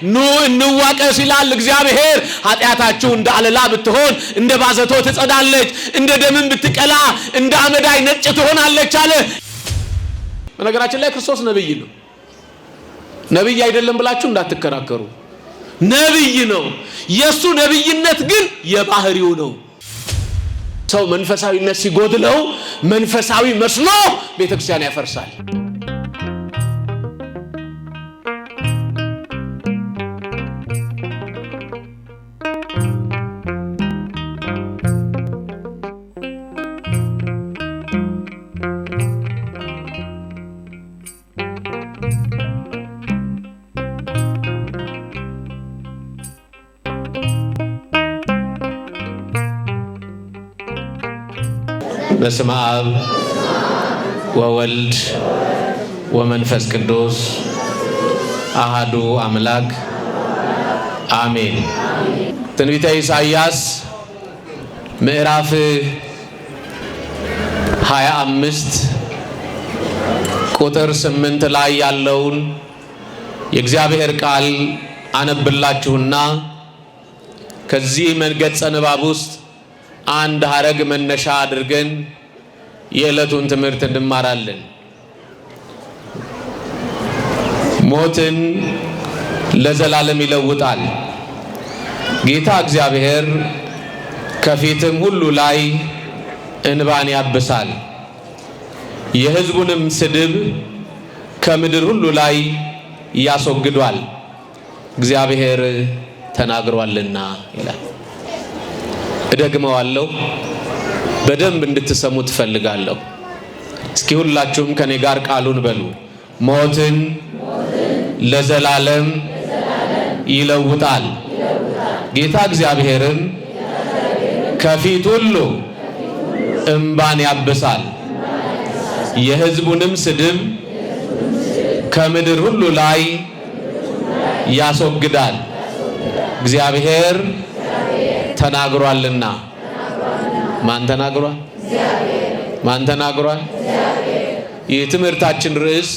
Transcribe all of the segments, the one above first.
ኑ እንዋቀስ ይላል እግዚአብሔር። ኃጢአታችሁ እንደ አለላ ብትሆን እንደ ባዘቶ ትጸዳለች፣ እንደ ደምም ብትቀላ እንደ አመዳይ ነጭ ትሆናለች አለ። በነገራችን ላይ ክርስቶስ ነብይ ነው። ነብይ አይደለም ብላችሁ እንዳትከራከሩ። ነብይ ነው። የሱ ነብይነት ግን የባህሪው ነው። ሰው መንፈሳዊነት ሲጎድለው መንፈሳዊ መስሎ ቤተክርስቲያን ያፈርሳል። በስመ አብ ወወልድ ወመንፈስ ቅዱስ አሐዱ አምላክ አሜን። ትንቢተ ኢሳይያስ ምዕራፍ 25 ቁጥር 8 ላይ ያለውን የእግዚአብሔር ቃል አነብላችሁና ከዚህ ገጸ ንባብ ውስጥ አንድ ሐረግ መነሻ አድርገን የዕለቱን ትምህርት እንማራለን። ሞትን ለዘላለም ይለውጣል። ጌታ እግዚአብሔር ከፊትም ሁሉ ላይ እንባን ያብሳል፣ የሕዝቡንም ስድብ ከምድር ሁሉ ላይ ያስወግዷል፣ እግዚአብሔር ተናግሯልና ይላል። እደግመዋለሁ፣ በደንብ እንድትሰሙ ትፈልጋለሁ። እስኪ ሁላችሁም ከኔ ጋር ቃሉን በሉ። ሞትን ለዘላለም ይለውጣል። ጌታ እግዚአብሔርም ከፊት ሁሉ እንባን ያብሳል፣ የሕዝቡንም ስድብ ከምድር ሁሉ ላይ ያስወግዳል፣ እግዚአብሔር ተናግሯልና። ማን ተናግሯል? ማን ተናግሯል? የትምህርታችን ርዕስ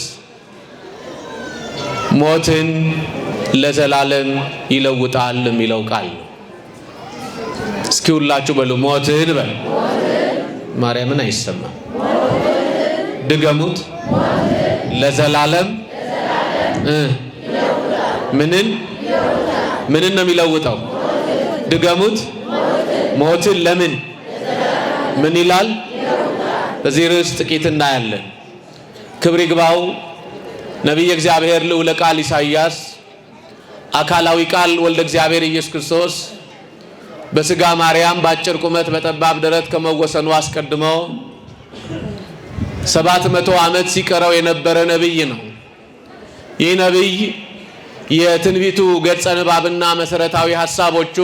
ሞትን ለዘላለም ይለውጣል የሚለው ቃል ነው። እስኪ ሁላችሁ በሉ ሞትን በሉ። ማርያምን አይሰማም። ድገሙት። ለዘላለም ምንን ነው የሚለውጠው? ድገሙት። ሞትን ለምን ምን ይላል? በዚህ ርዕስ ጥቂት እናያለን። ክብር ይግባው ነቢየ እግዚአብሔር ልዑለ ቃል ኢሳይያስ አካላዊ ቃል ወልደ እግዚአብሔር ኢየሱስ ክርስቶስ በሥጋ ማርያም በአጭር ቁመት በጠባብ ደረት ከመወሰኑ አስቀድሞ 700 ዓመት ሲቀረው የነበረ ነቢይ ነው። ይህ ነቢይ የትንቢቱ ገጸ ንባብና መሰረታዊ ሐሳቦቹ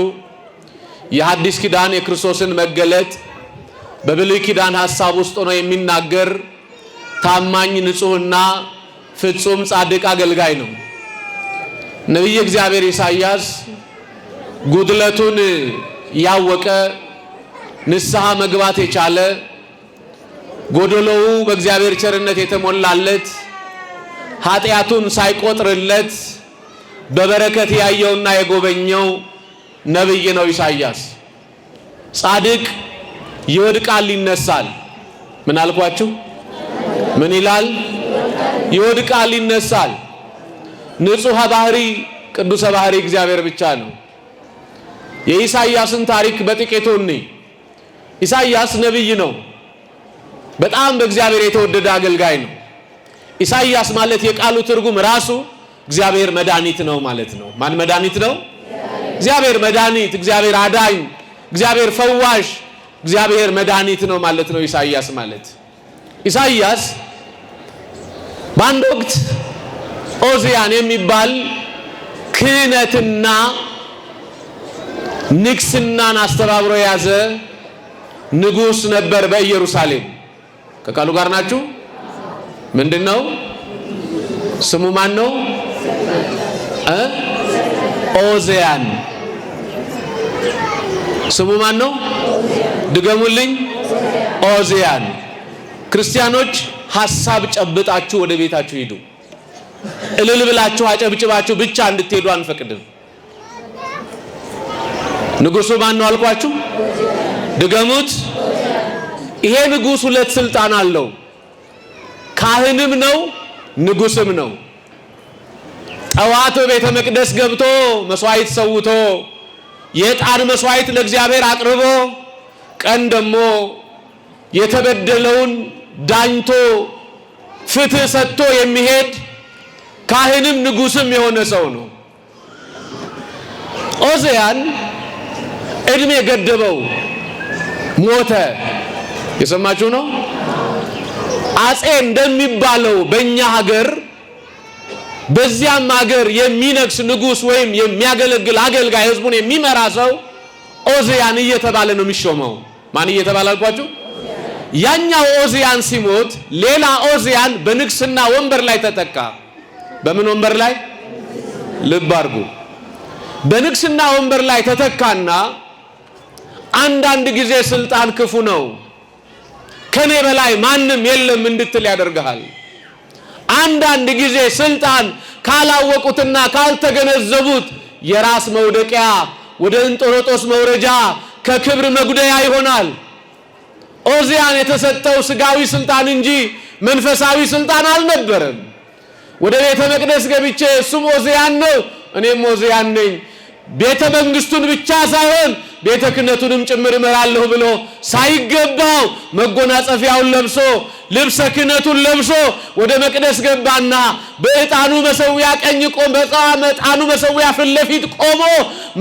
የሐዲስ ኪዳን የክርስቶስን መገለጥ በብሉይ ኪዳን ሐሳብ ውስጥ ሆኖ የሚናገር ታማኝ ንጹህና ፍጹም ጻድቅ አገልጋይ ነው። ነቢየ እግዚአብሔር ኢሳይያስ ጉድለቱን ያወቀ ንስሐ መግባት የቻለ ጎደሎው በእግዚአብሔር ቸርነት የተሞላለት ኃጢአቱን ሳይቆጥርለት በበረከት ያየውና የጎበኘው ነብይ ነው ኢሳይያስ። ጻድቅ ይወድቃል ይነሳል። ምን አልኳችሁ? ምን ይላል? ይወድቃል ይነሳል። ንጹህ ባህሪ ቅዱስ ባህሪ እግዚአብሔር ብቻ ነው። የኢሳይያስን ታሪክ በጥቂቱ እንይ። ኢሳይያስ ነብይ ነው። በጣም በእግዚአብሔር የተወደደ አገልጋይ ነው። ኢሳይያስ ማለት የቃሉ ትርጉም ራሱ እግዚአብሔር መድኃኒት ነው ማለት ነው። ማን መድኃኒት ነው? እግዚአብሔር መድኃኒት፣ እግዚአብሔር አዳኝ፣ እግዚአብሔር ፈዋሽ፣ እግዚአብሔር መድኃኒት ነው ማለት ነው ኢሳይያስ ማለት። ኢሳይያስ በአንድ ወቅት ኦዚያን የሚባል ክህነትና ንግስናን አስተባብሮ የያዘ ንጉስ ነበር በኢየሩሳሌም። ከቃሉ ጋር ናችሁ? ምንድነው ስሙ? ማን ነው? ኦዚያን። ስሙ ማን ነው? ድገሙልኝ። ኦዚያን። ክርስቲያኖች ሐሳብ ጨብጣችሁ ወደ ቤታችሁ ሂዱ። እልል ብላችሁ አጨብጭባችሁ ብቻ እንድትሄዱ አንፈቅድም። ንጉሱ ማን ነው አልኳችሁ? ድገሙት። ይሄ ንጉስ ሁለት ስልጣን አለው። ካህንም ነው ንጉስም ነው። ጠዋት ቤተ መቅደስ ገብቶ መስዋዕት ሰውቶ የዕጣን መስዋዕት ለእግዚአብሔር አቅርቦ ቀን ደግሞ የተበደለውን ዳኝቶ ፍትህ ሰጥቶ የሚሄድ ካህንም ንጉስም የሆነ ሰው ነው። ዖዝያን እድሜ ገደበው፣ ሞተ። የሰማችሁ ነው። አጼ እንደሚባለው በእኛ ሀገር በዚያም ሀገር የሚነግስ ንጉስ ወይም የሚያገለግል አገልጋይ ህዝቡን የሚመራ ሰው ዖዝያን እየተባለ ነው የሚሾመው። ማን እየተባለ አልኳችሁ? ያኛው ዖዝያን ሲሞት ሌላ ዖዝያን በንግስና ወንበር ላይ ተተካ። በምን ወንበር ላይ? ልብ አድርጉ። በንግስና ወንበር ላይ ተተካና አንዳንድ ጊዜ ስልጣን ክፉ ነው፣ ከኔ በላይ ማንም የለም እንድትል ያደርጋል። አንዳንድ ጊዜ ስልጣን ካላወቁትና ካልተገነዘቡት የራስ መውደቂያ፣ ወደ እንጦሮጦስ መውረጃ፣ ከክብር መጉደያ ይሆናል። ዖዝያን የተሰጠው ስጋዊ ስልጣን እንጂ መንፈሳዊ ስልጣን አልነበረም። ወደ ቤተ መቅደስ ገብቼ እሱም ዖዝያን ነው እኔም ዖዝያን ነኝ፣ ቤተ መንግስቱን ብቻ ሳይሆን ቤተ ክህነቱንም ጭምር እመራለሁ ብሎ ሳይገባው መጎናጸፊያውን ለብሶ ልብሰ ክህነቱን ለብሶ ወደ መቅደስ ገባና በዕጣኑ መሰዊያ ቀኝ ቆሞ በዕጣኑ መሰዊያ ፊት ለፊት ቆሞ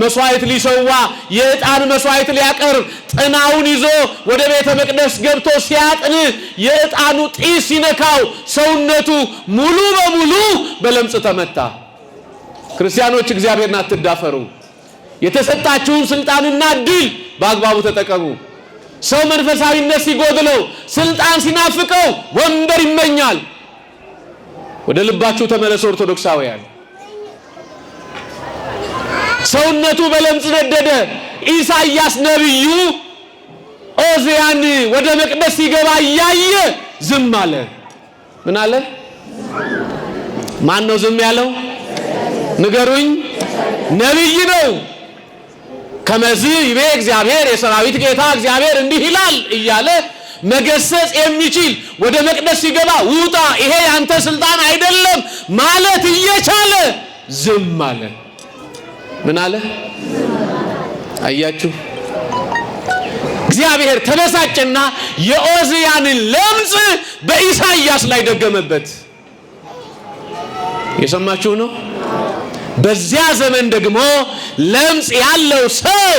መስዋዕት ሊሰዋ የዕጣን መስዋዕት ሊያቀርብ ጥናውን ይዞ ወደ ቤተ መቅደስ ገብቶ ሲያጥን የዕጣኑ ጢስ ሲነካው ሰውነቱ ሙሉ በሙሉ በለምጽ ተመታ። ክርስቲያኖች እግዚአብሔርን አትዳፈሩ። የተሰጣችሁን ስልጣንና ድል በአግባቡ ተጠቀሙ። ሰው መንፈሳዊነት ሲጎድለው ስልጣን ሲናፍቀው ወንበር ይመኛል። ወደ ልባችሁ ተመለሱ ኦርቶዶክሳውያን። ሰውነቱ በለምጽ ነደደ። ኢሳይያስ ነብዩ ዖዝያን ወደ መቅደስ ሲገባ እያየ ዝም አለ። ምን አለ? ማን ነው ዝም ያለው? ንገሩኝ። ነብይ ነው። ከመዝ ይቤ እግዚአብሔር የሰራዊት ጌታ እግዚአብሔር እንዲህ ይላል እያለ መገሰጽ የሚችል ወደ መቅደስ ሲገባ ውጣ፣ ይሄ ያንተ ስልጣን አይደለም ማለት እየቻለ ዝም አለ። ምን አለ? አያችሁ፣ እግዚአብሔር ተበሳጨና የዖዝያንን ለምጽ በኢሳይያስ ላይ ደገመበት። የሰማችሁ ነው። በዚያ ዘመን ደግሞ ለምጽ ያለው ሰው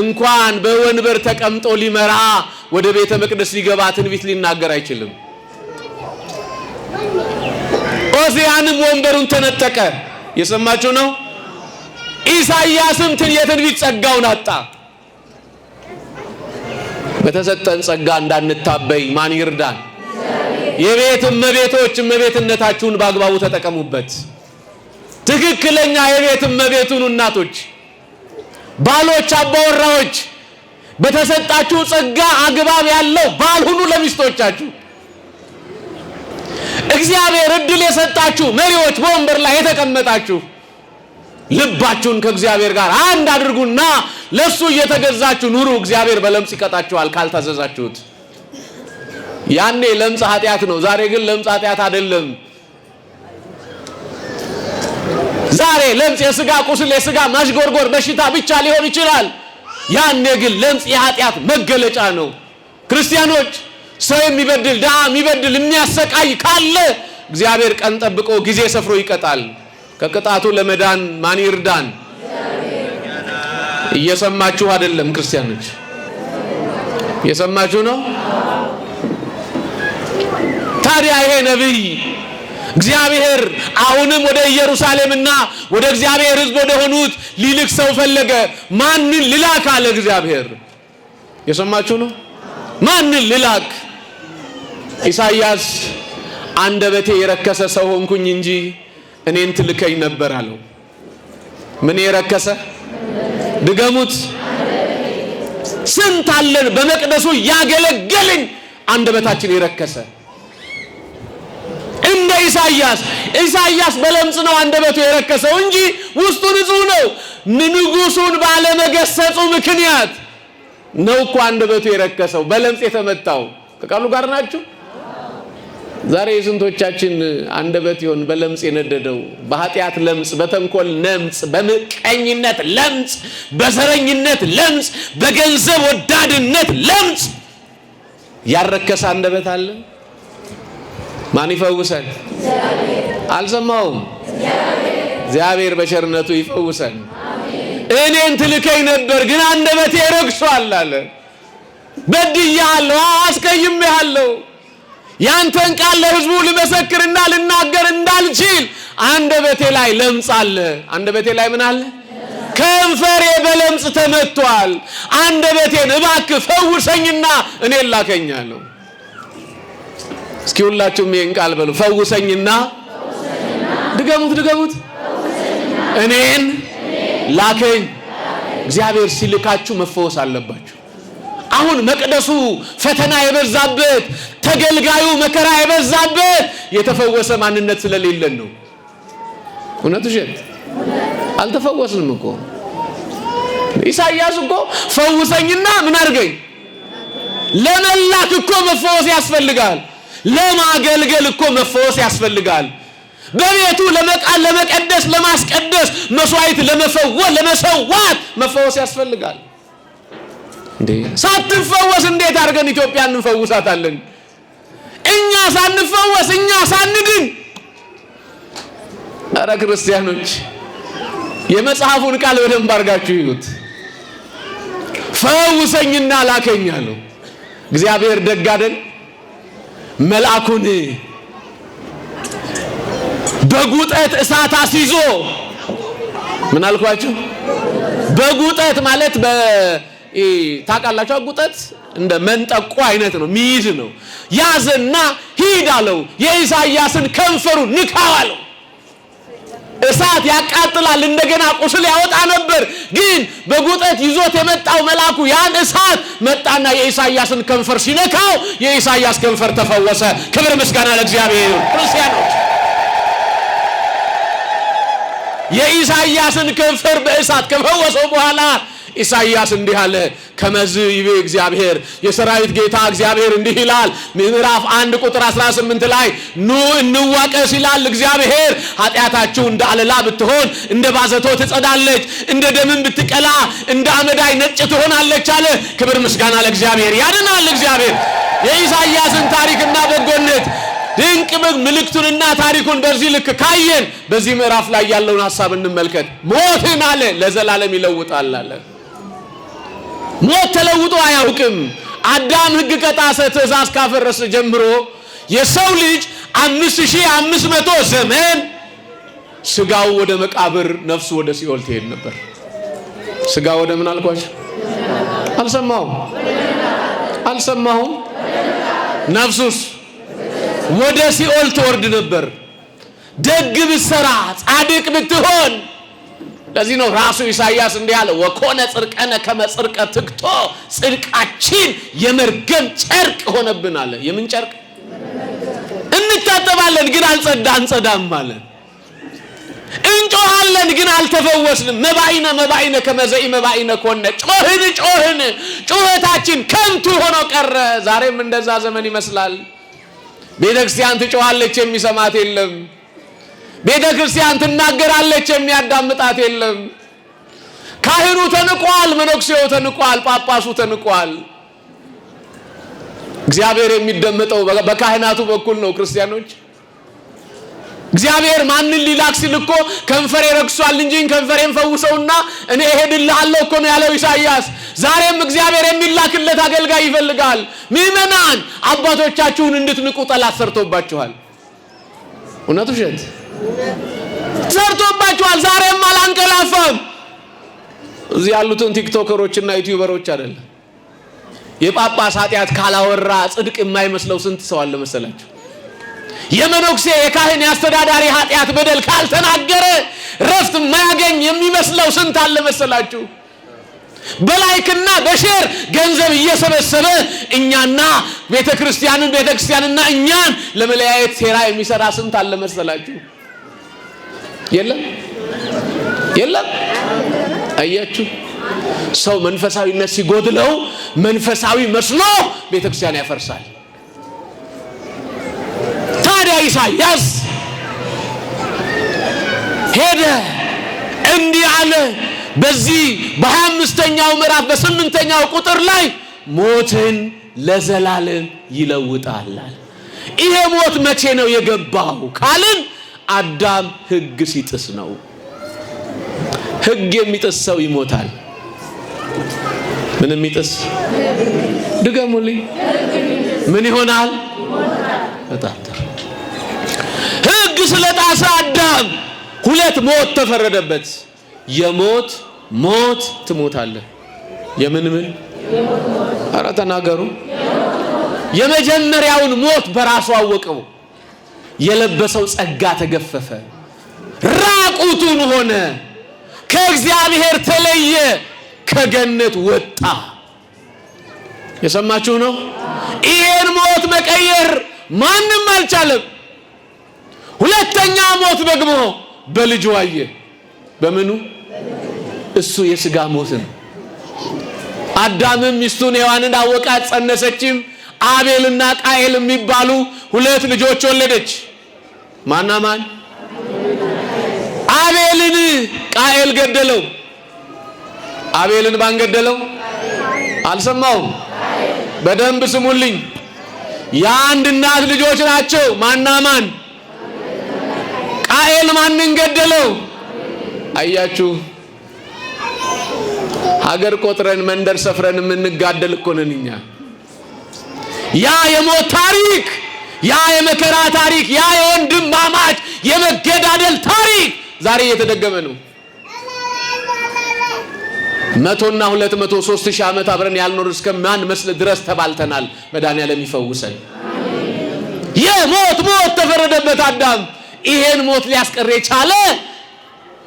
እንኳን በወንበር ተቀምጦ ሊመራ ወደ ቤተ መቅደስ ሊገባ ትንቢት ሊናገር አይችልም። ዖዝያንም ወንበሩን ተነጠቀ። የሰማችሁ ነው። ኢሳይያስም የትንቢት ጸጋውን አጣ። በተሰጠን ጸጋ እንዳንታበይ ማን ይርዳን? የቤት እመቤቶች እመቤትነታችሁን በአግባቡ ተጠቀሙበት። ትክክለኛ የቤት እመቤቱን እናቶች፣ ባሎች፣ አባወራዎች በተሰጣችሁ ጸጋ አግባብ ያለው ባል ሁኑ ለሚስቶቻችሁ። እግዚአብሔር እድል የሰጣችሁ መሪዎች፣ በወንበር ላይ የተቀመጣችሁ ልባችሁን ከእግዚአብሔር ጋር አንድ አድርጉና ለሱ እየተገዛችሁ ኑሩ። እግዚአብሔር በለምጽ ይቀጣችኋል ካልታዘዛችሁት። ያኔ ለምጽ ኃጢአት ነው። ዛሬ ግን ለምጽ ኃጢአት አይደለም። ዛሬ ለምጽ የሥጋ ቁስል የሥጋ ማሽጎርጎር በሽታ ብቻ ሊሆን ይችላል። ያኔ ግን ለምጽ የኃጢአት መገለጫ ነው። ክርስቲያኖች ሰው የሚበድል ድሃ የሚበድል የሚያሰቃይ ካለ እግዚአብሔር ቀን ጠብቆ ጊዜ ሰፍሮ ይቀጣል። ከቅጣቱ ለመዳን ማን ይርዳን? እየሰማችሁ አይደለም ክርስቲያኖች? እየሰማችሁ ነው? ታዲያ ይሄ ነብይ እግዚአብሔር አሁንም ወደ ኢየሩሳሌምና ወደ እግዚአብሔር ሕዝብ ወደ ሆኑት ሊልክ ሰው ፈለገ። ማንን ልላክ አለ እግዚአብሔር። የሰማችሁ ነው? ማንን ልላክ? ኢሳይያስ አንደበቴ የረከሰ ሰው ሆንኩኝ እንጂ እኔን ትልከኝ ነበር አለው። ምን የረከሰ? ድገሙት። ስንት አለን በመቅደሱ ያገለገልን አንደበታችን የረከሰ። እንደ ኢሳይያስ ኢሳይያስ በለምጽ ነው አንደበቱ የረከሰው እንጂ ውስጡ ንጹህ ነው። ንጉሱን ባለመገሰጹ ምክንያት ነው እኮ አንደበቱ የረከሰው በለምጽ የተመታው። ከቃሉ ጋር ናችሁ? ዛሬ የስንቶቻችን አንደበት ይሆን በለምጽ የነደደው? በኃጢአት ለምጽ፣ በተንኮል ለምጽ፣ በምቀኝነት ለምጽ፣ በዘረኝነት ለምጽ፣ በገንዘብ ወዳድነት ለምጽ ያረከሰ አንደበት አለ። ማን ይፈውሰን? አልሰማውም? እግዚአብሔር በቸርነቱ ይፈውሰን። እኔን ትልከኝ ነበር ግን አንደበቴ ረክሷል አለ። በድያለሁ፣ አስቀይሜሃለሁ። ያንተን ቃል ለሕዝቡ ልመሰክርና ልናገር እንዳልችል አንደበቴ ላይ ለምጽ አለ። አንደበቴ ላይ ምን አለ? ከንፈሬ በለምጽ ተመቷል። አንደበቴን እባክህ ፈውሰኝና እኔን ላከኛለሁ። እስኪ ሁላችሁም ይሄን ቃል በሉ፣ ፈውሰኝና። ድገሙት። እኔን ላከኝ። እግዚአብሔር ሲልካችሁ መፈወስ አለባችሁ። አሁን መቅደሱ ፈተና የበዛበት፣ ተገልጋዩ መከራ የበዛበት የተፈወሰ ማንነት ስለሌለን ነው። እውነት ውሸት? አልተፈወስንም እኮ። ኢሳይያስ እኮ ፈውሰኝና ምን አድርገኝ። ለመላክ እኮ መፈወስ ያስፈልጋል። ለማገልገል እኮ መፈወስ ያስፈልጋል። በቤቱ ለመቀደስ ለማስቀደስ መስዋዕት ለመሰዋት መፈወስ ያስፈልጋል። እንዴ ሳትፈወስ እንዴት አድርገን ኢትዮጵያን እንፈውሳታለን? እኛ ሳንፈወስ፣ እኛ ሳንድን። አረ ክርስቲያኖች የመጽሐፉን ቃል በደንብ አድርጋችሁ ይዩት። ፈውሰኝና ላከኝ አለው። እግዚአብሔር ደግ አይደል? መልአኩን በጉጠት እሳት አስይዞ ምን አልኳችሁ? በጉጠት ማለት ታውቃላችሁ? ጉጠት እንደ መንጠቆ አይነት ነው፣ ሚይዝ ነው። ያዘና ሂድ አለው። የኢሳይያስን ከንፈሩ ንካው አለው። እሳት ያቃጥላል፣ እንደገና ቁስል ያወጣ ነበር። ግን በጉጠት ይዞት የመጣው መልአኩ ያን እሳት መጣና የኢሳይያስን ከንፈር ሲነካው የኢሳይያስ ከንፈር ተፈወሰ። ክብር ምስጋና ለእግዚአብሔር። ክርስቲያኖች የኢሳይያስን ከንፈር በእሳት ከፈወሰው በኋላ ኢሳይያስ እንዲህ አለ። ከመዝ ይቤ እግዚአብሔር፣ የሰራዊት ጌታ እግዚአብሔር እንዲህ ይላል። ምዕራፍ 1 ቁጥር 18 ላይ ኑ እንዋቀስ ይላል እግዚአብሔር። ኃጢአታችሁ እንደ አለላ ብትሆን እንደ ባዘቶ ትጸዳለች፣ እንደ ደምን ብትቀላ እንደ አመዳይ ነጭ ትሆናለች አለ። ክብር ምስጋና ለእግዚአብሔር። ያድናል እግዚአብሔር። የኢሳይያስን ታሪክና በጎነት ድንቅ ምልክቱንና ታሪኩን በዚህ ልክ ካየን በዚህ ምዕራፍ ላይ ያለውን ሐሳብ እንመልከት። ሞትን አለ ለዘላለም ይለውጣል አለ። ሞት ተለውጦ አያውቅም። አዳም ሕግ ከጣሰ ትእዛዝ ካፈረሰ ጀምሮ የሰው ልጅ 5500 ዘመን ስጋው ወደ መቃብር፣ ነፍሱ ወደ ሲኦል ትሄድ ነበር። ስጋው ወደ ምን አልኳችሁ? አልሰማሁም? ነፍሱስ ወደ ሲኦል ትወርድ ነበር። ደግ ብትሰራ፣ ጻድቅ ብትሆን። ለዚህ ነው ራሱ ኢሳይያስ እንዲህ አለ፣ ወኮነ ጽድቀነ ከመ ጽድቀ ትክቶ፣ ጽድቃችን የመርገም ጨርቅ ሆነብን አለ። የምን ጨርቅ? እንታጠባለን ግን አንጸዳም አለ። እንጮሃለን ግን አልተፈወስንም። መባይነ ከመዘኢ መባይነ ኮነ፣ ጮህን ጩኸታችን ከንቱ ሆኖ ቀረ። ዛሬም እንደዛ ዘመን ይመስላል። ቤተክርስቲያን ትጮሃለች፣ የሚሰማት የለም። ቤተክርስቲያን ትናገራለች፣ የሚያዳምጣት የለም። ካህኑ ተንቋል፣ መነኩሴው ተንቋል፣ ጳጳሱ ተንቋል። እግዚአብሔር የሚደመጠው በካህናቱ በኩል ነው። ክርስቲያኖች እግዚአብሔር ማንን ሊላክ ሲል እኮ ከንፈሬ ረክሷል እንጂ ከንፈሬን ፈውሰውና እኔ እሄድልሃለሁ እኮ ነው ያለው ኢሳይያስ። ዛሬም እግዚአብሔር የሚላክለት አገልጋይ ይፈልጋል። ምእመናን አባቶቻችሁን እንድትንቁ ጠላት ሰርቶባችኋል። እውነቱ ውሸት ሰርቶባችኋል። ዛሬም አላንቀላፋም። እዚህ ያሉትን ቲክቶከሮችና ዩቲዩበሮች አይደለም። የጳጳስ ኃጢአት ካላወራ ጽድቅ የማይመስለው ስንት ሰው አለ መሰላችሁ? የመነኩሴ የካህን የአስተዳዳሪ ኃጢአት በደል ካልተናገረ ረፍት የማያገኝ የሚመስለው ስንት አለ መሰላችሁ? በላይክና በሼር ገንዘብ እየሰበሰበ እኛና ቤተክርስቲያንና እኛን ለመለያየት ሴራ የሚሰራ ስንት አለ መሰላችሁ? የለም። አያችሁ፣ ሰው መንፈሳዊነት ሲጎድለው መንፈሳዊ መስሎ ቤተክርስቲያን ያፈርሳል። ታዲያ ኢሳይያስ ሄደ እንዲህ አለ። በዚህ በ25ኛው ምዕራፍ በ8ኛው ቁጥር ላይ ሞትን ለዘላለም ይለውጣል። ይሄ ሞት መቼ ነው የገባው ካልን አዳም ሕግ ሲጥስ ነው። ሕግ የሚጥስ ሰው ይሞታል። ምን የሚጥስ? ድገሙልኝ። ምን ይሆናል? በጣጥር ሕግ ስለጣሰ አዳም 2 ሞት ተፈረደበት። የሞት ሞት ትሞታለህ። የምን ኧረ ተናገሩ። የመጀመሪያውን ሞት በራሱ አወቀው። የለበሰው ጸጋ ተገፈፈ፣ ራቁቱን ሆነ፣ ከእግዚአብሔር ተለየ፣ ከገነት ወጣ። የሰማችሁ ነው። ይሄን ሞት መቀየር ማንም አልቻለም። ሁለተኛ ሞት ደግሞ በልጁ አየ። በምኑ? እሱ የሥጋ ሞት ነው። አዳምም ሚስቱን ሔዋንን አወቃት፣ ጸነሰችም፣ አቤልና ቃኤል የሚባሉ 2 ልጆች ወለደች። ማና ማን? አቤልን ቃኤል ገደለው። አቤልን ማን ገደለው? አልሰማውም። በደንብ ስሙልኝ። የአንድ እናት ልጆች ናቸው። ማና ማን? ቃኤል ማንን ገደለው? አያችሁ፣ ሀገር ቆጥረን መንደር ሰፍረን የምንጋደል እኮ ነን እኛ። ያ የሞት ታሪክ፣ ያ የመከራ ታሪክ፣ ያ የወንድማማች የመገዳደል ታሪክ ዛሬ እየተደገመ ነው። 100 እና 200 3000 ዓመት አብረን ያልኖር እስከማን መስል ድረስ ተባልተናል። መድኃኒዓለም ይፈውሰን። የሞት ሞት ተፈረደበት አዳም። ይሄን ሞት ሊያስቀር የቻለ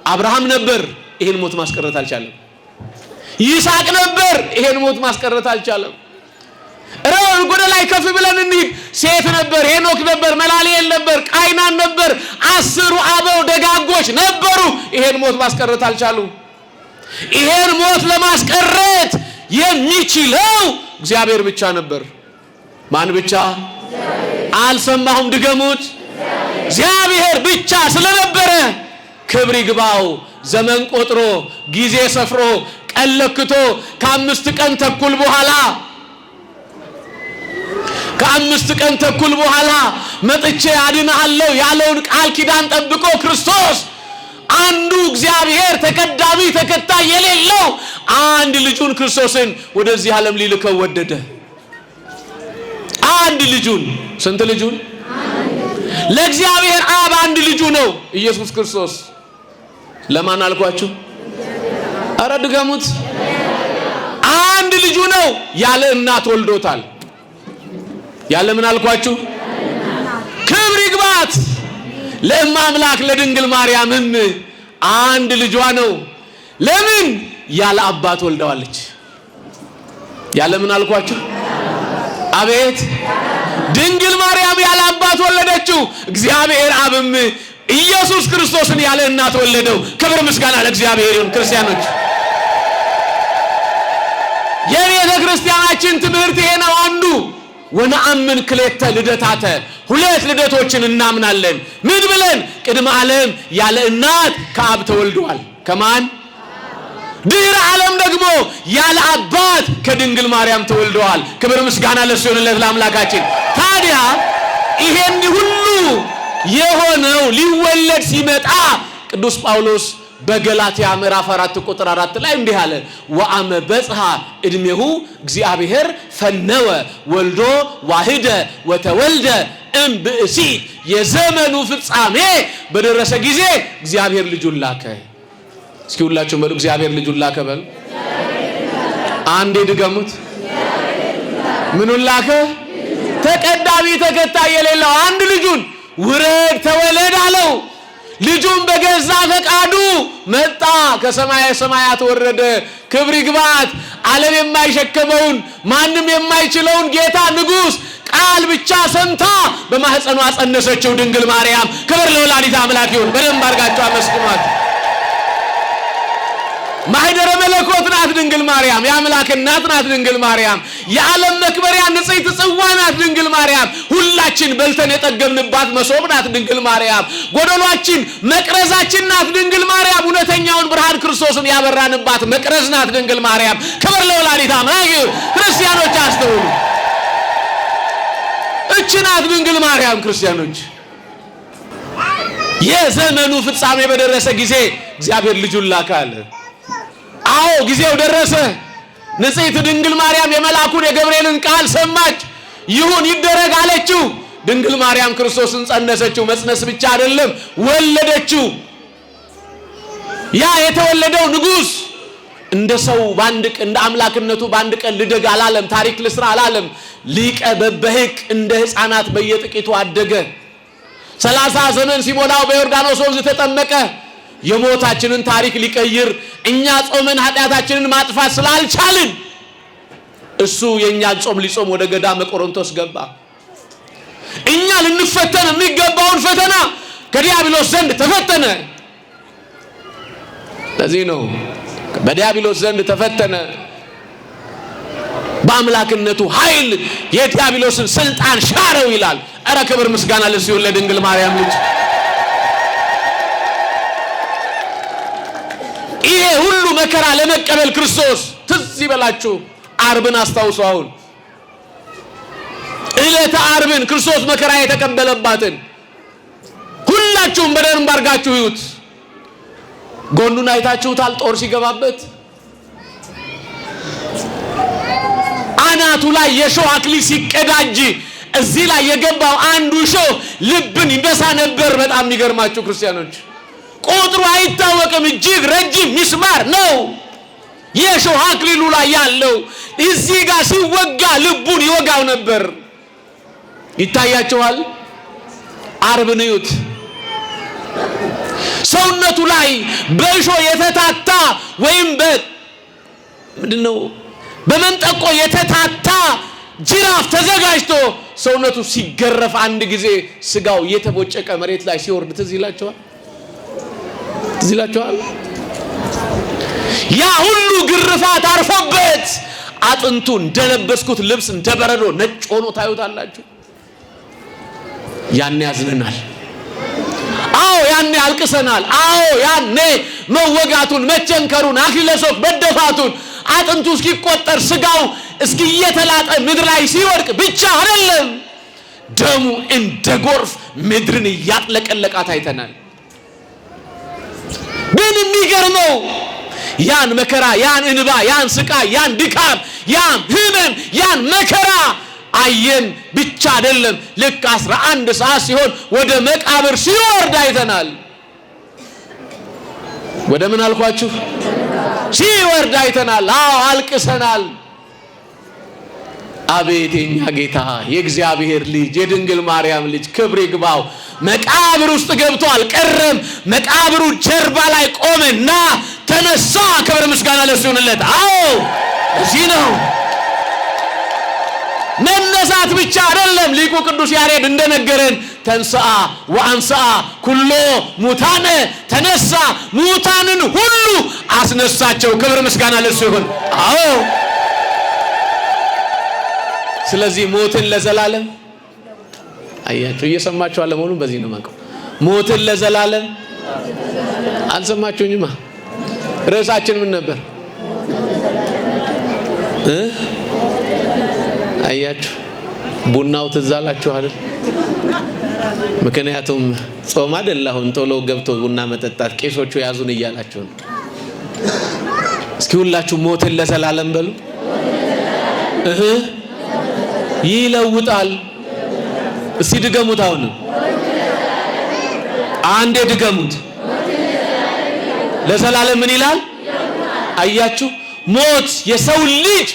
አብርሃም ነበር። ይሄን ሞት ማስቀረት አልቻለም። ይስሐቅ ነበር። ይሄን ሞት ማስቀረት አልቻለም። ወደ ላይ ከፍ ብለን እንሂድ። ሴት ነበር፣ ሄኖክ ነበር፣ መላልኤል ነበር፣ ቃይናን ነበር። 10 አበው ደጋጎች ነበሩ። ይሄን ሞት ማስቀረት አልቻሉም። ይሄን ሞት ለማስቀረት የሚችለው እግዚአብሔር ብቻ ነበር። ማን ብቻ? አልሰማሁም፣ ድገሙት። እግዚአብሔር ብቻ ስለነበረ ክብር ይግባው። ዘመን ቆጥሮ ጊዜ ሰፍሮ ቀን ለክቶ ከ5 ቀን ተኩል በኋላ መጥቼ አድንሃለሁ ያለውን ቃል ኪዳን ጠብቆ ክርስቶስ አንዱ እግዚአብሔር ተቀዳሚ ተከታይ የሌለው አንድ ልጁን ክርስቶስን ወደዚህ ዓለም ሊልከው ወደደ። አንድ ልጁን። ስንት ልጁን? ለእግዚአብሔር አብ አንድ ልጁ ነው ኢየሱስ ክርስቶስ። ለማን አልኳችሁ? አረ ድገሙት። አንድ ልጁ ነው። ያለ እናት ወልዶታል። ያለ ምን አልኳችሁ? ክብር ይግባት ለእመ አምላክ ለድንግል ማርያምም አንድ ልጇ ነው። ለምን? ያለ አባት ወልደዋለች። ያለ ምን አልኳችሁ? አቤት። ድንግል ማርያም ያለ አባት ወለደችው። እግዚአብሔር አብም ኢየሱስ ክርስቶስን ያለ እናት ወለደው። ክብር ምስጋና ለእግዚአብሔር ይሁን። ክርስቲያኖች፣ የቤተ ክርስቲያናችን ትምህርት ይሄ ነው። አንዱ ወነአምን ክሌተ ልደታተ፣ 2 ልደቶችን እናምናለን። ምን ብለን? ቅድመ ዓለም ያለ እናት ከአብ ተወልዷል። ከማን? ድህረ ዓለም ደግሞ ያለ አባት ከድንግል ማርያም ተወልደዋል። ክብር ምስጋና ለእሱ ይሁንለት ለአምላካችን። ታዲያ ይሄን ሁሉ የሆነው ሊወለድ ሲመጣ ቅዱስ ጳውሎስ በገላትያ ምዕራፍ 4 ቁጥር 4 ላይ እንዲህ አለ። ወአመ በጽሐ እድሜሁ እግዚአብሔር ፈነወ ወልዶ ዋህደ ወተወልደ እምብእሲ። የዘመኑ ፍጻሜ በደረሰ ጊዜ እግዚአብሔር ልጁን ላከ። እስኪ ሁላችሁ በሉ እግዚአብሔር ልጁን ላከ በሉ። አንዴ ድገሙት። ምኑን ላከ? ተቀዳሚ ተከታይ የሌለው አንድ ልጁን ውረድ ተወለድ አለው። ልጁም በገዛ ፈቃዱ መጣ፣ ከሰማየ ሰማያት ወረደ። ክብር ይግባት። ዓለም የማይሸከመውን ማንም የማይችለውን ጌታ ንጉሥ ቃል ብቻ ሰምታ በማህፀኗ ጸነሰችው ድንግል ማርያም። ክብር ለወላዲተ አምላክ ይሁን። በደንብ አድርጋችሁ አመስግኗት። ማህደረ መለኮት ናት ድንግል ማርያም። የአምላክ እናት ናት ድንግል ማርያም። የዓለም መክበሪያ ንጽሕት ጽዋ ናት ድንግል ማርያም። ሁላችን በልተን የጠገብንባት መሶብ ናት ድንግል ማርያም። ጎደሏችን መቅረዛችን ናት ድንግል ማርያም። እውነተኛውን ብርሃን ክርስቶስን ያበራንባት መቅረዝ ናት ድንግል ማርያም። ክብር ለወላዲተ አምላክ ይሁን። ክርስቲያኖች አስተውሉ። እቺ ናት ድንግል ማርያም። ክርስቲያኖች የዘመኑ ፍጻሜ በደረሰ ጊዜ እግዚአብሔር ልጁን ላከ አለ። አዎ ጊዜው ደረሰ። ንጽሕት ድንግል ማርያም የመልአኩን የገብርኤልን ቃል ሰማች። ይሁን ይደረግ አለችው። ድንግል ማርያም ክርስቶስን ጸነሰችው። መጽነስ ብቻ አይደለም ወለደችው። ያ የተወለደው ንጉሥ እንደ ሰው ባንድ ቀን እንደ አምላክነቱ ባንድ ቀን ልደግ አላለም። ታሪክ ልስራ አላለም። ሊቀ በበህቅ እንደ ሕፃናት በየጥቂቱ አደገ። 30 ዘመን ሲሞላው በዮርዳኖስ ወንዝ ተጠመቀ። የሞታችንን ታሪክ ሊቀይር እኛ ጾመን ኃጢአታችንን ማጥፋት ስላልቻልን እሱ የኛን ጾም ሊጾም ወደ ገዳመ ቆሮንቶስ ገባ። እኛ ልንፈተን የሚገባውን ፈተና ከዲያብሎስ ዘንድ ተፈተነ። ለዚህ ነው በዲያብሎስ ዘንድ ተፈተነ። በአምላክነቱ ኃይል የዲያብሎስን ስልጣን ሻረው ይላል። ኧረ ክብር ምስጋና ለሱ ይሁን ለድንግል ማርያም ልጅ። ይሄ ሁሉ መከራ ለመቀበል ክርስቶስ ትዝ ይበላችሁ ዓርብን አስታውሱ። አሁን ዕለተ ዓርብን ክርስቶስ መከራ የተቀበለባትን ሁላችሁም በደንብ አድርጋችሁ ይዩት። ጎኑን አይታችሁታል? ጦር ሲገባበት አናቱ ላይ የሾህ አክሊል ሲቀዳጅ እዚህ ላይ የገባው አንዱ ሾህ ልብን ይበሳ ነበር። በጣም የሚገርማችሁ ክርስቲያኖች ቁጥሩ አይታወቅም። እጅግ ረጅም ሚስማር ነው የሾህ አክሊሉ ላይ ያለው። እዚህ ጋር ሲወጋ ልቡን ይወጋው ነበር። ይታያችኋል? ዓርብን እዩት። ሰውነቱ ላይ በሾህ የተታታ ወይም ምንድነው በመንጠቆ የተታታ ጅራፍ ተዘጋጅቶ ሰውነቱ ሲገረፍ አንድ ጊዜ ስጋው የተቦጨቀ መሬት ላይ ሲወርድ ትዝ ይላችኋል? ያ ሁሉ ግርፋት አርፎበት አጥንቱ እንደለበስኩት ልብስ እንደበረዶ ነጭ ሆኖ ታዩታላችሁ። ያኔ ያዝነናል። አዎ ያኔ አልቅሰናል። አዎ ያኔ መወጋቱን፣ መቸንከሩን፣ አክሊለ ሦክ መደፋቱን አጥንቱ እስኪቆጠር ስጋው እስኪየተላጠ ምድር ላይ ሲወድቅ ብቻ አይደለም ደሙ እንደ ጎርፍ ምድርን እያጥለቀለቃት አይተናል። ግን የሚገርመው ያን መከራ፣ ያን እንባ፣ ያን ስቃይ፣ ያን ድካም፣ ያን ህመም፣ ያን መከራ አየን ብቻ አይደለም። ልክ 11 ሰዓት ሲሆን ወደ መቃብር ሲወርድ አይተናል። ወደ ምን አልኳችሁ? ሲወርድ አይተናል። አዎ አልቅሰናል። አቤት የኛ ጌታ የእግዚአብሔር ልጅ የድንግል ማርያም ልጅ ክብር ይግባው መቃብር ውስጥ ገብቶ አልቀረም። መቃብሩ ጀርባ ላይ ቆመና ተነሳ። ክብር ምስጋና ለሱ ይሁንለት። አዎ እዚህ ነው። መነሳት ብቻ አይደለም። ሊቁ ቅዱስ ያሬድ እንደነገረን ተንሥአ ወአንሥአ ኩሎ ሙታነ፣ ተነሳ ሙታንን ሁሉ አስነሳቸው። ክብር ምስጋና ለሱ ይሁን። አዎ ስለዚህ ሞትን ለዘላለም አያችሁ። እየሰማችሁ አለ መሆኑን በዚህ ነው ማቀው። ሞትን ለዘላለም አልሰማችሁኝማ? ርዕሳችን ምን ነበር? አያችሁ ቡናው ትዝ አላችሁ አይደል? ምክንያቱም ጾም አይደል? አሁን ቶሎ ገብቶ ቡና መጠጣት ቄሶቹ ያዙን እያላችሁ ነው። እስኪ ሁላችሁ ሞትን ለዘላለም በሉ። ይለውጣል። እስቲ ድገሙት። አሁን አንዴ ድገሙት። ለዘላለም ምን ይላል? አያችሁ ሞት የሰው ልጅ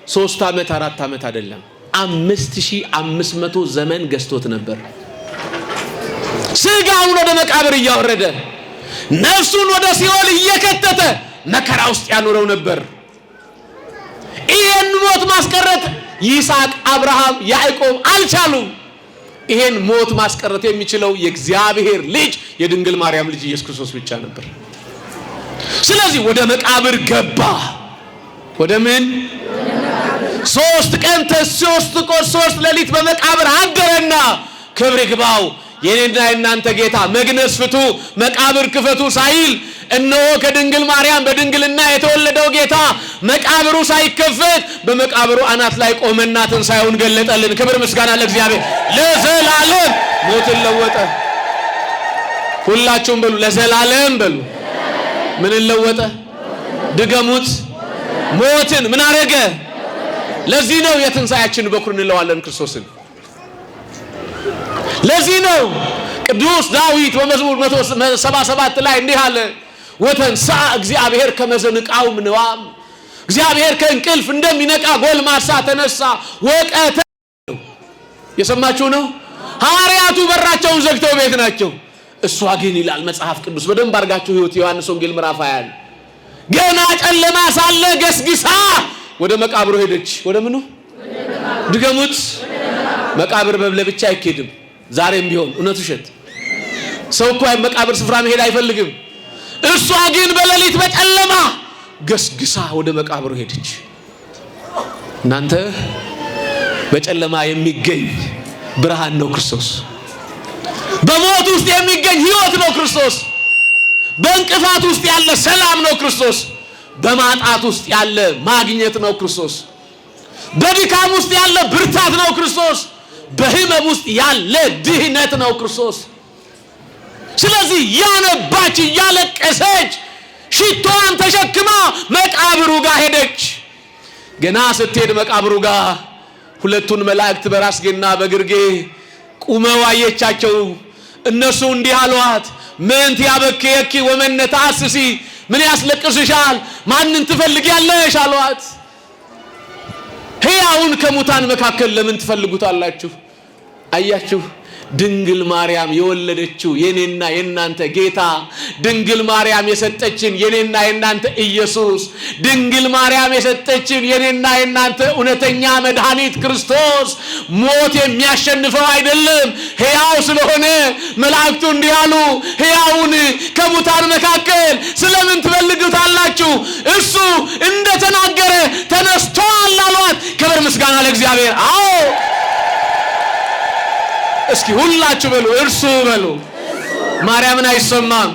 3 ዓመት 4 ዓመት አይደለም 5500 ዘመን ገዝቶት ነበር። ስጋውን ወደ መቃብር እያወረደ ነፍሱን ወደ ሲኦል እየከተተ መከራ ውስጥ ያኖረው ነበር። ይሄን ሞት ማስቀረት ይስሐቅ፣ አብርሃም፣ ያዕቆብ አልቻሉም። ይሄን ሞት ማስቀረት የሚችለው የእግዚአብሔር ልጅ የድንግል ማርያም ልጅ ኢየሱስ ክርስቶስ ብቻ ነበር። ስለዚህ ወደ መቃብር ገባ። ወደ ምን? 3 ቀን 3 ሌሊት በመቃብር አደረና ክብር ይግባው የኔና የናንተ ጌታ መግነዝ ፍቱ መቃብር ክፈቱ ሳይል እነሆ ከድንግል ማርያም በድንግልና የተወለደው ጌታ መቃብሩ ሳይከፈት በመቃብሩ አናት ላይ ቆመና ትንሣኤውን ገለጠልን። ክብር ምስጋና ለእግዚአብሔር። ለዘላለም ሞትን ለወጠ። ሁላችሁም በሉ ለዘላለም በሉ። ምን ለወጠ? ድገሙት። ሞትን ምን አረገ? ለዚህ ነው የትንሣኤያችን በኩር እንለዋለን ክርስቶስን። ለዚህ ነው ቅዱስ ዳዊት በመዝሙር 177 ላይ እንዲህ አለ፣ ወተንሥአ እግዚአብሔር ከመ ዘንቃው ምንዋም። እግዚአብሔር ከእንቅልፍ እንደሚነቃ ጎልማሳ ተነሳ ወቀተ። የሰማችሁ ነው። ሐዋርያቱ በራቸውን ዘግተው ቤት ናቸው። እሷ ግን ይላል መጽሐፍ ቅዱስ በደንብ አድርጋችሁ ሕይወት ዮሐንስ ወንጌል ምዕራፍ 20 ገና ጨለማ ሳለ ገስግሳ ወደ መቃብሩ ሄደች። ወደ ምኑ? ድገሙት። መቃብር ለብቻ አይኬድም። ዛሬም ቢሆን እውነት ውሸት ሰው እኮ መቃብር ስፍራ መሄድ አይፈልግም። እሷ ግን በሌሊት በጨለማ ገስግሳ ወደ መቃብሩ ሄደች። እናንተ በጨለማ የሚገኝ ብርሃን ነው ክርስቶስ። በሞት ውስጥ የሚገኝ ሕይወት ነው ክርስቶስ። በእንቅፋት ውስጥ ያለ ሰላም ነው ክርስቶስ። በማጣት ውስጥ ያለ ማግኘት ነው ክርስቶስ። በድካም ውስጥ ያለ ብርታት ነው ክርስቶስ። በህመም ውስጥ ያለ ድህነት ነው ክርስቶስ። ስለዚህ ያነባች ያለቀሰች ሽቶዋን ተሸክማ መቃብሩ ጋር ሄደች። ገና ስትሄድ መቃብሩ ጋር ሁለቱን መላእክት በራስጌና በግርጌ ቁመው አየቻቸው። እነሱ እንዲህ አሏት፣ ምን ትያበክየኪ ወመነ ተአስሲ፣ ምን ያስለቅስሻል? ማንን ትፈልጊያለሽ አሏት። ሕያውን ከሙታን መካከል ለምን ትፈልጉታላችሁ? አያችሁ፣ ድንግል ማርያም የወለደችው የኔና የናንተ ጌታ፣ ድንግል ማርያም የሰጠችን የኔና የናንተ ኢየሱስ፣ ድንግል ማርያም የሰጠችን የኔና የናንተ እውነተኛ መድኃኒት ክርስቶስ ሞት የሚያሸንፈው አይደለም። ሕያው ስለሆነ መላእክቱ እንዲህ አሉ፣ ሕያውን ከሙታን መካከል ስለምን ትፈልጉታላችሁ? እሱ እንደተናገረ ተነስቷል አሏት። ክብር ምስጋና ለእግዚአብሔር። አዎ እስኪ ሁላችሁ በሉ እርሱ በሉ። ማርያምን አይሰማም?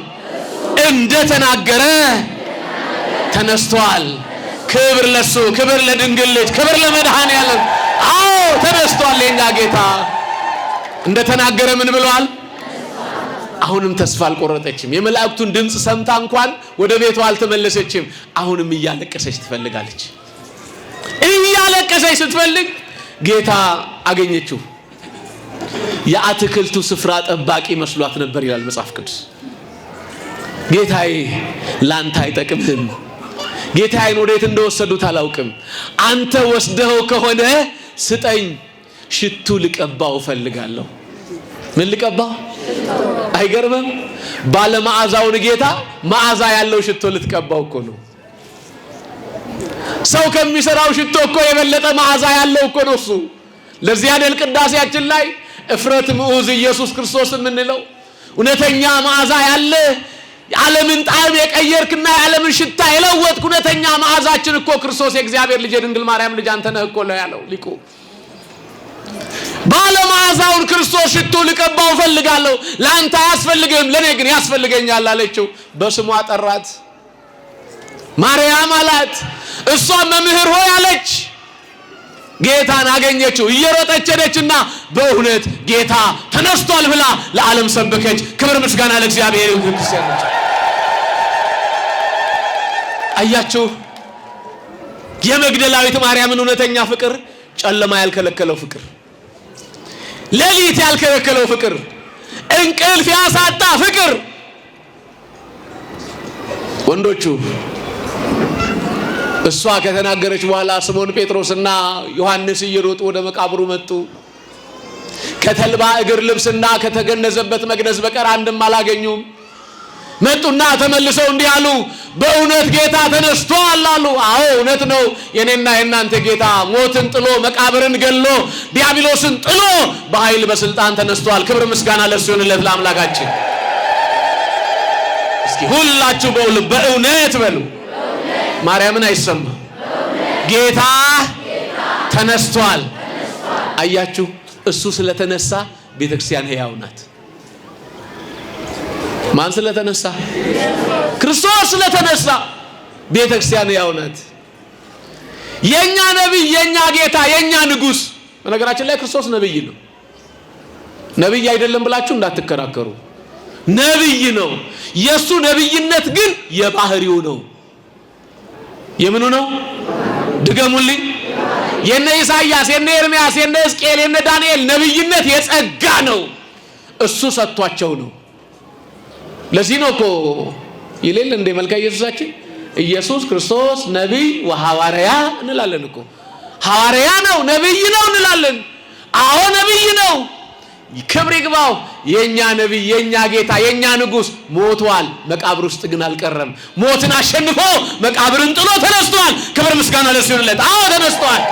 እንደተናገረ ተነስቷል። ክብር ለሱ፣ ክብር ለድንግል ልጅ፣ ክብር ለመድኃኔዓለም። አዎ ተነስቷል የኛ ጌታ። እንደተናገረ ምን ብሏል? አሁንም ተስፋ አልቆረጠችም። የመላእክቱን ድምፅ ሰምታ እንኳን ወደ ቤቷ አልተመለሰችም። አሁንም እያለቀሰች ትፈልጋለች። እያለቀሰች ስትፈልግ ጌታ አገኘችው። የአትክልቱ ስፍራ ጠባቂ መስሏት ነበር ይላል መጽሐፍ ቅዱስ። ጌታዬ ላንተ አይጠቅምህም፣ ጌታዬን ወዴት እንደወሰዱት አላውቅም፣ አንተ ወስደኸው ከሆነ ስጠኝ፣ ሽቱ ልቀባው እፈልጋለሁ። ምን ልቀባው? አይገርምም? ባለመዓዛውን ጌታ መዓዛ ያለው ሽቶ ልትቀባው እኮ ነው። ሰው ከሚሰራው ሽቶ እኮ የበለጠ መዓዛ ያለው እኮ ነው እሱ። ለዚህ አይደል ቅዳሴያችን ላይ እፍረት ምዑዝ ኢየሱስ ክርስቶስ የምንለው? እውነተኛ መዓዛ ያለ ዓለምን ጣዕም የቀየርክና የዓለምን ሽታ የለወጥክ እውነተኛ መዓዛችን እኮ ክርስቶስ የእግዚአብሔር ልጅ የድንግል ማርያም ልጅ አንተ ነህ እኮ ነው ያለው ሊቁ። ባለመዓዛውን ክርስቶስ ሽቱ ልቀባው እፈልጋለሁ፣ ለአንተ አያስፈልግም ለኔ ግን ያስፈልገኛል አለችው። በስሟ ጠራት። ማርያም አላት። እሷ መምህር ሆይ አለች። ጌታን አገኘችው። እየሮጠች ሄደችና በእውነት ጌታ ተነስቷል ብላ ለዓለም ሰበከች። ክብር ምስጋና ለእግዚአብሔር ይሁን። ክርስቲያኖች አያችሁ የመግደላዊት ማርያምን እውነተኛ ፍቅር፣ ጨለማ ያልከለከለው ፍቅር፣ ሌሊት ያልከለከለው ፍቅር፣ እንቅልፍ ያሳጣ ፍቅር። ወንዶቹ እሷ ከተናገረች በኋላ ስምዖን ጴጥሮስና ዮሐንስ እየሮጡ ወደ መቃብሩ መጡ። ከተልባ እግር ልብስና ከተገነዘበት መግነዝ በቀር አንድም አላገኙም። መጡና ተመልሰው እንዲህ አሉ፣ በእውነት ጌታ ተነስቷል አሉ። አዎ እውነት ነው፣ የኔና የናንተ ጌታ ሞትን ጥሎ መቃብርን ገሎ ዲያብሎስን ጥሎ በኃይል በስልጣን ተነስቷል። ክብር ምስጋና ለእርሱ ይሁንለት ለአምላካችን። እስኪ ሁላችሁ በእውነት በሉ። ማርያምን አይሰማ፣ ጌታ ተነስቷል። አያችሁ፣ እሱ ስለተነሳ ቤተክርስቲያን ሕያው ናት። ማን ስለተነሳ? ክርስቶስ ስለተነሳ ቤተክርስቲያን ሕያው ናት። የኛ ነብይ፣ የኛ ጌታ፣ የኛ ንጉስ። በነገራችን ላይ ክርስቶስ ነብይ ነው። ነብይ አይደለም ብላችሁ እንዳትከራከሩ። ነብይ ነው። የሱ ነብይነት ግን የባህሪው ነው። የምኑ ነው? ድገሙልኝ። የነ ኢሳይያስ፣ የነ ኤርምያስ፣ የነ ሕዝቅኤል፣ የነ ዳንኤል ነብይነት የጸጋ ነው። እሱ ሰጥቷቸው ነው። ለዚህ ነው እኮ ይሌል እንደ መልካ ኢየሱሳችን ኢየሱስ ክርስቶስ ነብይ ወሐዋርያ እንላለን እኮ። ሐዋርያ ነው፣ ነብይ ነው እንላለን። አዎ ነብይ ነው። ክብር ይግባው። የኛ ነብይ፣ የኛ ጌታ፣ የኛ ንጉስ ሞቷል፣ መቃብር ውስጥ ግን አልቀረም። ሞትን አሸንፎ መቃብርን ጥሎ ተነስቷል። ክብር ምስጋና ለእሱ ይሁንለት። አዎ ተነስቷል።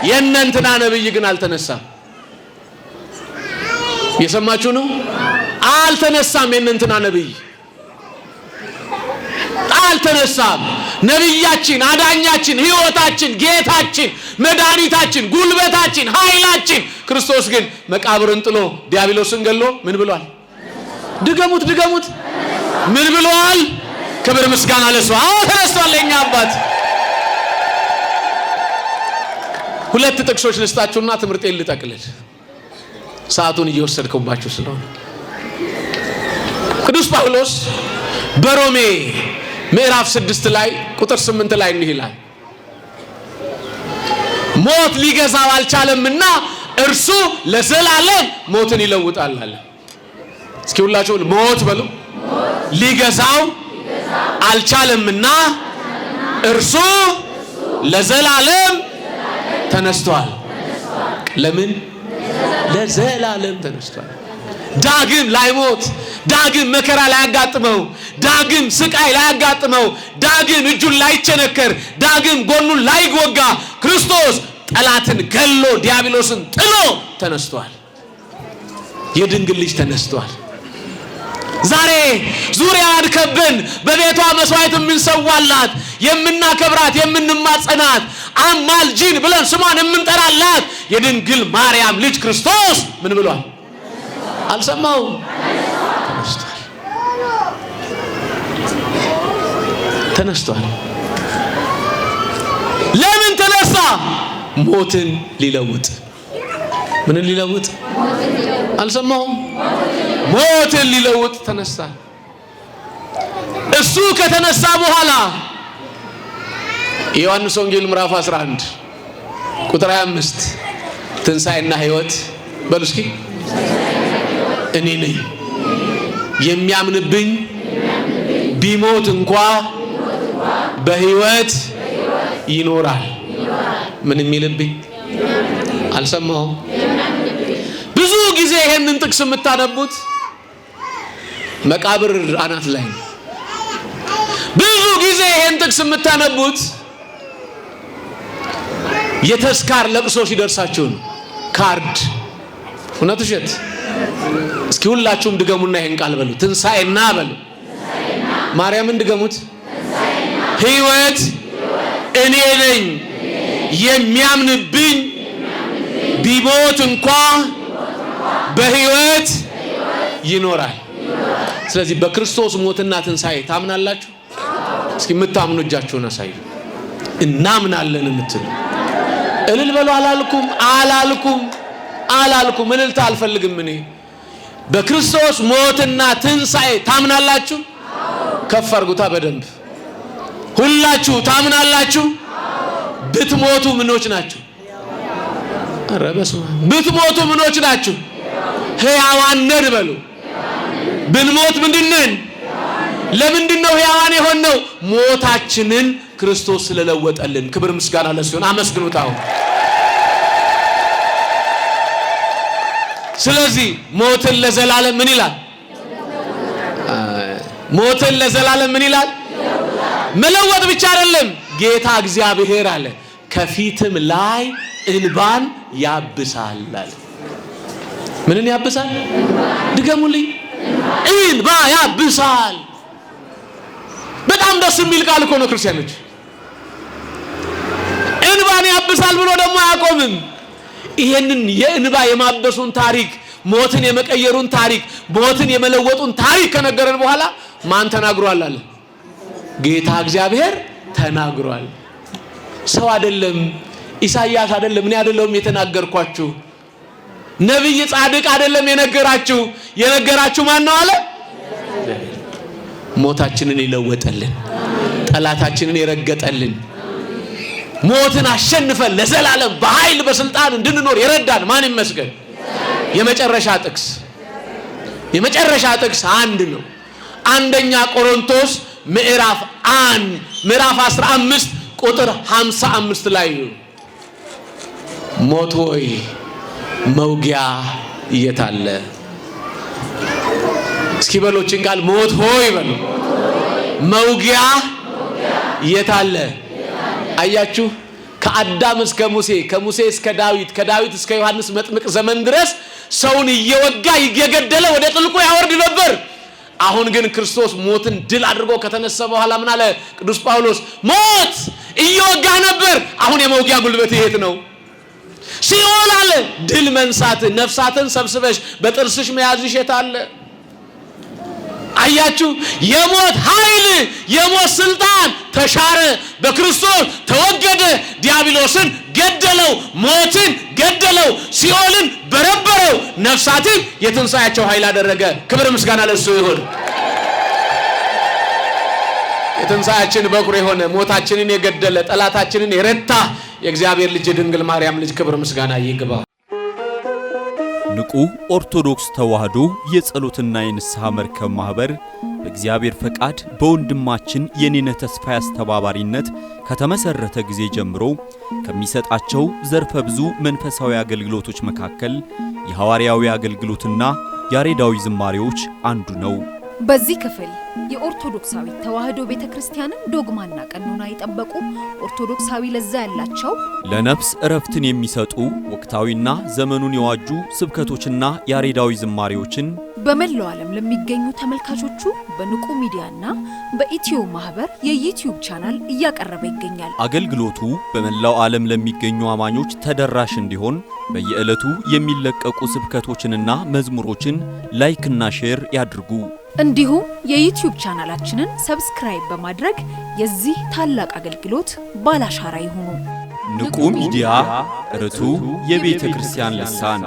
የእነንትና ነብይ ግን አልተነሳም። የሰማችሁ ነው? አልተነሳም። የእነንትና ነብይ አልተነሳም። ነብያችን፣ አዳኛችን፣ ሕይወታችን፣ ጌታችን፣ መድኃኒታችን፣ ጉልበታችን፣ ኃይላችን ክርስቶስ ግን መቃብርን ጥሎ ዲያብሎስን ገሎ ምን ብሏል? ድገሙት፣ ድገሙት። ምን ብሏል? ክብር ምስጋና ለእሱ። አዎ ተነስቷል የኛ አባት። ሁለት ጥቅሶች ልስጣችሁና ትምህርቴን ልጠቅልል፣ ሰዓቱን እየወሰድኩባችሁ ስለሆነ። ቅዱስ ጳውሎስ በሮሜ ምዕራፍ 6 ላይ ቁጥር 8 ላይ እንዲህ ይላል፣ ሞት ሊገዛው አልቻለምና እርሱ ለዘላለም ሞትን ይለውጣል አለ። እስኪ ሁላችሁ ሞት በሉ። ሊገዛው አልቻለምና እርሱ ለዘላለም ተነስቷል። ለምን? ለዘላለም ተነስቷል። ዳግም ላይሞት፣ ዳግም መከራ ላያጋጥመው፣ ዳግም ስቃይ ላያጋጥመው፣ ዳግም እጁን ላይቸነከር፣ ዳግም ጎኑን ላይወጋ ክርስቶስ ጠላትን ገሎ ዲያብሎስን ጥሎ ተነስቷል። የድንግል ልጅ ተነስቷል። ዛሬ ዙሪያዋን ከበን በቤቷ መስዋዕት የምንሰዋላት፣ የምናከብራት፣ የምንማጸናት፣ አማልጂን ብለን ስሟን የምንጠራላት የድንግል ማርያም ልጅ ክርስቶስ ምን ብሏል? አልሰማው? ተነስቷል። ተነስቷል። ለምን ተነሳ? ሞትን ሊለውጥ። ምን ሊለውጥ? አልሰማውም? ሞትን ሊለውጥ ተነሳ። እሱ ከተነሳ በኋላ የዮሐንስ ወንጌል ምዕራፍ 11 ቁጥር 25 ትንሣኤና ሕይወት በሉ እስኪ። እኔ ነኝ፣ የሚያምንብኝ ቢሞት እንኳ በሕይወት ይኖራል። ምን የሚልብኝ? አልሰማሁም? ብዙ ጊዜ ይሄንን ጥቅስ የምታነቡት መቃብር አናት ላይ ነው። ብዙ ጊዜ ይሄን ጥቅስ የምታነቡት የተስካር ለቅሶ ሲደርሳችሁ ነው። ካርድ እውነት ውሸት? እስኪ ሁላችሁም ድገሙና ይሄን ቃል በሉ። ትንሣኤና በሉ። ማርያምን ድገሙት። ሕይወት እኔ ነኝ፣ የሚያምንብኝ ቢሞት እንኳ በሕይወት ይኖራል። ስለዚህ በክርስቶስ ሞትና ትንሣኤ ታምናላችሁ? እስኪ የምታምኑ እጃችሁን አሳዩ። እናምናለን የምትሉ እልል በሉ። አላልኩም። እልልታ አልፈልግም እኔ። በክርስቶስ ሞትና ትንሣኤ ታምናላችሁ? ከፍ አድርጉታ በደንብ። ሁላችሁ ታምናላችሁ? ብትሞቱ ምኖች ናችሁ? ኧረ በስመ አብ። ብትሞቱ ምኖች ናችሁ? ሕያዋን ነን በሉ። ብንሞት ምንድን ነን? ለምንድን ነው ሕያዋን የሆነው? ሞታችንን ክርስቶስ ስለለወጠልን። ክብር ምስጋና ለእሱ ይሁን። አመስግኑት። አሁን ስለዚህ ሞትን ለዘላለም ምን ይላል? ሞትን ለዘላለም ምን ይላል? መለወጥ ብቻ አይደለም ጌታ እግዚአብሔር አለ ከፊትም ላይ እንባን ያብሳል አለ። ምንን ያብሳል? ድገሙልኝ። እንባ ያብሳል። በጣም ደስ የሚል ቃል እኮ ነው ክርስቲያኖች። እንባን ያብሳል ብሎ ደግሞ አያቆምም። ይሄንን የእንባ የማበሱን ታሪክ፣ ሞትን የመቀየሩን ታሪክ፣ ሞትን የመለወጡን ታሪክ ከነገረን በኋላ ማን ተናግሯል አለ? ጌታ እግዚአብሔር ተናግሯል። ሰው አይደለም፣ ኢሳይያስ አይደለም፣ እኔ አይደለም የተናገርኳችሁ፣ ነብይ ጻድቅ አይደለም የነገራችሁ ማን ነው አለ? ሞታችንን የለወጠልን፣ ጠላታችንን የረገጠልን፣ ሞትን አሸንፈን ለዘላለም በኃይል በስልጣን እንድንኖር የረዳን ማን ይመስገን? የመጨረሻ ጥቅስ አንድ ነው። አንደኛ ቆሮንቶስ ምዕራፍ 15 ቁጥር 55 ላይ ሞት ሆይ መውጊያ የታለ? እስኪ በሎችን ቃል ሞት ሆይ በሉ፣ መውጊያ የታለ? አያችሁ፣ ከአዳም እስከ ሙሴ፣ ከሙሴ እስከ ዳዊት፣ ከዳዊት እስከ ዮሐንስ መጥምቅ ዘመን ድረስ ሰውን እየወጋ እየገደለ ወደ ጥልቁ ያወርድ ነበር። አሁን ግን ክርስቶስ ሞትን ድል አድርጎ ከተነሳ በኋላ ምን አለ ቅዱስ ጳውሎስ? ሞት እየወጋ ነበር፣ አሁን የመውጊያ ጉልበት የት ነው? ሲኦል አለ ድል መንሳት፣ ነፍሳትን ሰብስበሽ በጥርስሽ መያዝሽ የት አለ? አያችሁ፣ የሞት ኃይል የሞት ስልጣን ተሻረ፣ በክርስቶስ ተወገደ። ዲያብሎስን ገደለው፣ ሞትን ገደለው፣ ሲኦልን በረበረው፣ ነፍሳትን የትንሣኤያቸው ኃይል አደረገ። ክብር ምስጋና ለእሱ ይሁን። የትንሣኤያችን በኩር የሆነ ሞታችንን የገደለ ጠላታችንን የረታ የእግዚአብሔር ልጅ ድንግል ማርያም ልጅ ክብር ምስጋና ይግባ። ንቁ ኦርቶዶክስ ተዋህዶ የጸሎትና የንስሐ መርከብ ማህበር በእግዚአብሔር ፈቃድ በወንድማችን የኔነ ተስፋዬ አስተባባሪነት ከተመሰረተ ጊዜ ጀምሮ ከሚሰጣቸው ዘርፈ ብዙ መንፈሳዊ አገልግሎቶች መካከል የሐዋርያዊ አገልግሎትና ያሬዳዊ ዝማሬዎች አንዱ ነው። በዚህ ክፍል የኦርቶዶክሳዊ ተዋህዶ ቤተክርስቲያንን ዶግማና ቀኖና የጠበቁ ኦርቶዶክሳዊ ለዛ ያላቸው ለነፍስ እረፍትን የሚሰጡ ወቅታዊና ዘመኑን የዋጁ ስብከቶችና ያሬዳዊ ዝማሬዎችን በመላው ዓለም ለሚገኙ ተመልካቾቹ በንቁ ሚዲያና በኢትዮ ማህበር የዩቲዩብ ቻናል እያቀረበ ይገኛል። አገልግሎቱ በመላው ዓለም ለሚገኙ አማኞች ተደራሽ እንዲሆን በየዕለቱ የሚለቀቁ ስብከቶችንና መዝሙሮችን ላይክና ሼር ያድርጉ። እንዲሁም የዩቲዩብ ቻናላችንን ሰብስክራይብ በማድረግ የዚህ ታላቅ አገልግሎት ባላሻራ ይሁኑ። ንቁ ሚዲያ ርቱ የቤተ ክርስቲያን ልሳን